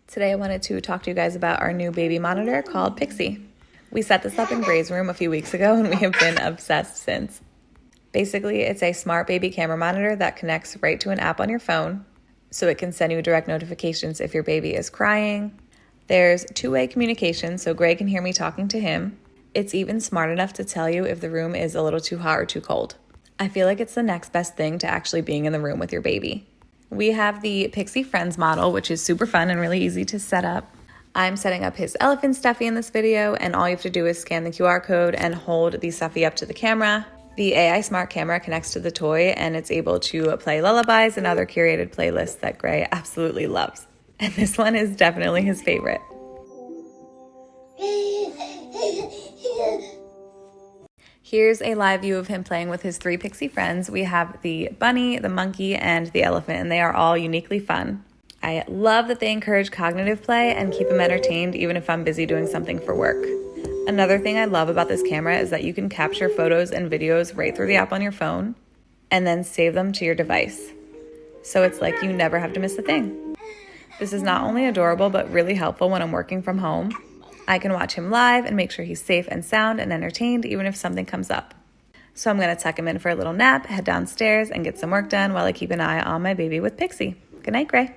Today I wanted to talk to you guys about our new baby monitor called Pixsee. We set this up in Gray's room a few weeks ago and we have been obsessed since. Basically, it's a smart baby camera monitor that connects right to an app on your phone, so it can send you direct notifications if your baby is crying. There's two-way communication, so Gray can hear me talking to him. It's even smart enough to tell you if the room is a little too hot or too cold. I feel like it's the next best thing to actually being in the room with your baby. We have the Pixsee Friends model, which is super fun and really easy to set up. I'm setting up his elephant stuffy in this video, and all you have to do is scan the QR code and hold the stuffy up to the camera. The AI smart camera connects to the toy and it's able to play lullabies and other curated playlists that Gray absolutely loves. And this one is definitely his favorite. Here's a live view of him playing with his 3 Pixsee friends. We have the bunny, the monkey, and the elephant, and they are all uniquely fun. I love that they encourage cognitive play and keep him entertained even if I'm busy doing something for work. Another thing I love about this camera is that you can capture photos and videos right through the app on your phone and then save them to your device. So it's like you never have to miss a thing. This is not only adorable, but really helpful when I'm working from home. I can watch him live and make sure he's safe and sound and entertained even if something comes up. So I'm going to tuck him in for a little nap, head downstairs, and get some work done while I keep an eye on my baby with Pixsee. Good night, Gray.